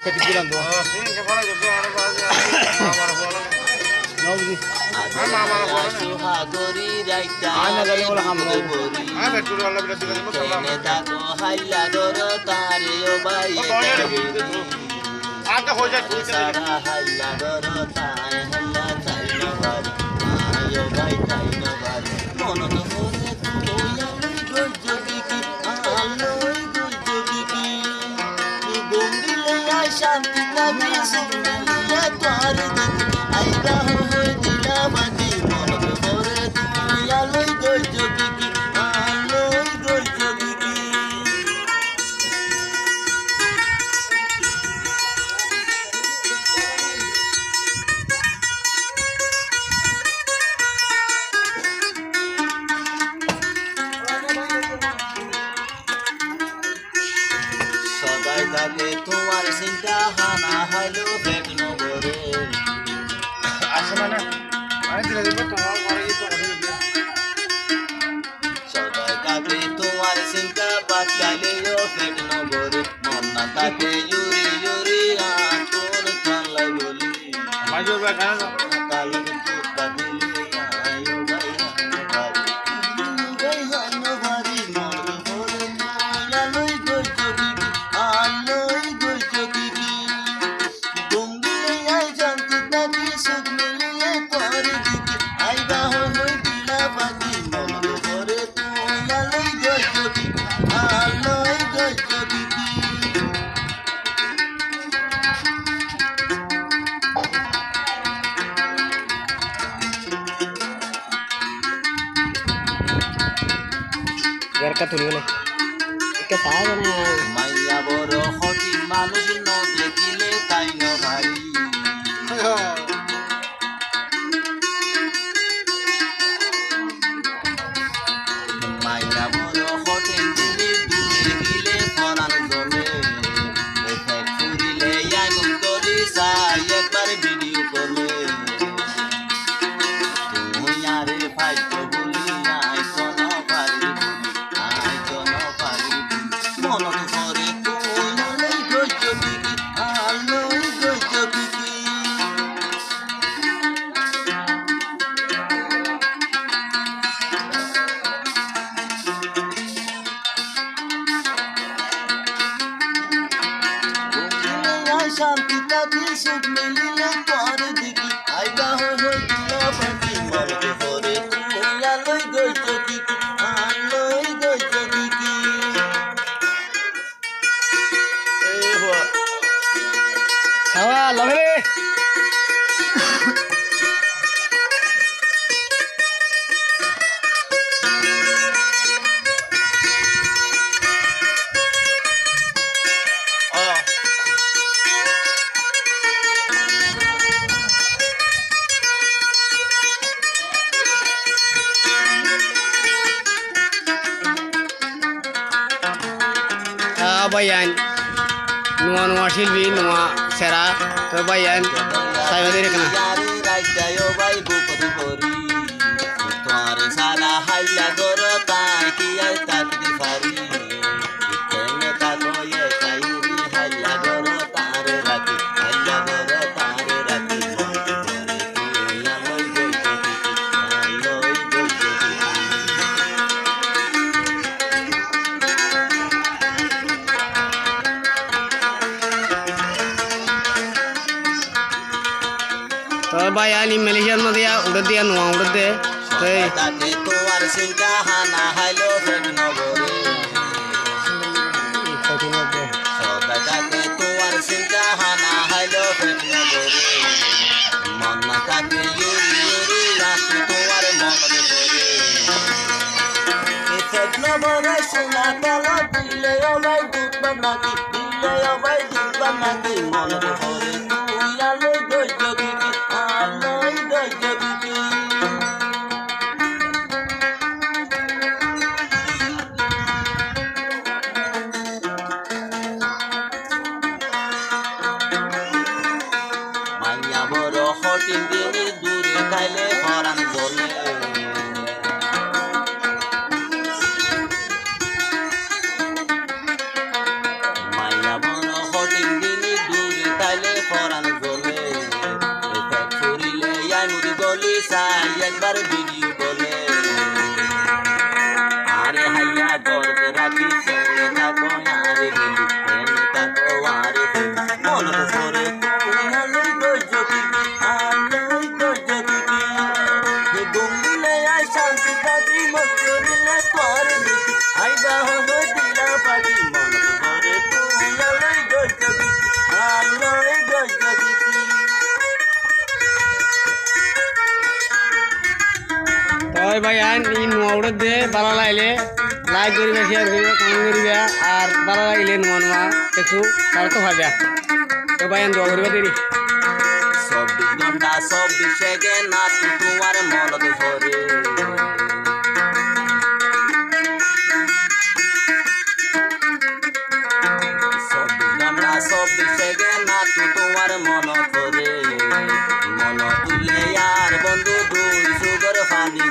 Tapi bilang doa. शांति लगे सुनिया द्वार आईगा हो दिला बाजी मन भरे दुनिया लई गई जोगी की लई गई जोगी की সদাই থাকে তোমার চিন্তা হানা হইলো বেগ নগরে Asal mana? Mana tidak dapat tahu orang itu ada di dia. সদাই থাকে তোমার চিন্তা বাঁচালেও বেগ নগরে মন না থাকে ইউরি ইউরি আতর কালাই বলি Maju berkanan. কালাই তুতা দিলে আয়ো গাই গাই হানো ভারি মন ভরে মায়া লই গই যোগী আলোই গই যোগী ডুঙ্গিলে আই জানতে থাকি সুখ মিলিলে তোর দিকে আইবা হই দিলা বাজি মন ভরে তুই আলোই গই যোগী আলোই গই যোগী Biar kata dulu nih. Ikat aja nih. মাইয়া বড় হঠিক মানুষ ন দেখিলে তাই ন ভাই মাইয়া বড় হঠিক তুমি দূরে গিলে পরাণ জলে ঘুরিলে আঙুল করি চাই একবার ভিডিও করলে তুই আরে ভাইতো বলি আই কোন পারি আই কোন পারি মনত করে তুই আলোই গই যোগী আলোই গই যোগী শান্তি থাকি সুখ মিলিলে তোর দিকে আইবা হই দিলা বাজি মন ভরে তুই আলোই গই যোগী আলোই গই যোগী Sawa, lagi. Bayan, nuan silbi, nuan sera, bayan, saya beri kena. यारी राजायो भाई बुपति बोरी तुम्हारे सारा हल्ला करो ताकि आई ताकि फारी इतने का तो ये कायूरी हल्ला करो तारे राती हल्ला करो तारे राती या लोई गई लोई गई तो bayan ini Malaysia mah dia udah dia nuang udah deh. তাকে তোমার চিন্তা হানা হাইলো ফেক নগরে সদা তাকে তোমার চিন্তা হানা হাইলো ফেক নগরে মন না তাকে ইউরি ইউরি রাখি তোমার মনে ধরে ফেক নগরে শোনা গেল দিলে ভাই দুধ নাকি দিলে ভাই দুধ নাকি মনে ধরে তুই আলোই গই যোগী আলোই গই যোগী মাইয়া বড় হটিং দিনে দূরে খাইলে পরাণ জ্বলে মাইয়া বড় হটিং দিনে দূরে সবাই ভাই আইন ই নোয়া উড়ে দে ভালো লাগলে লাইক করিবে শেয়ার করিবে কমেন্ট করিবে আর ভালো লাগলে নোয়া নোয়া কিছু তার তো ভাবিয়া তো ভাই আইন দোয়া করিবে দেরি 24 ঘন্টা 24 সেকেন্ড না তোমার মনত ধরে 24 ঘন্টা 24 সেকেন্ড না তোমার মন করে মন তুলে আর বন্ধু দুই সুগর পানি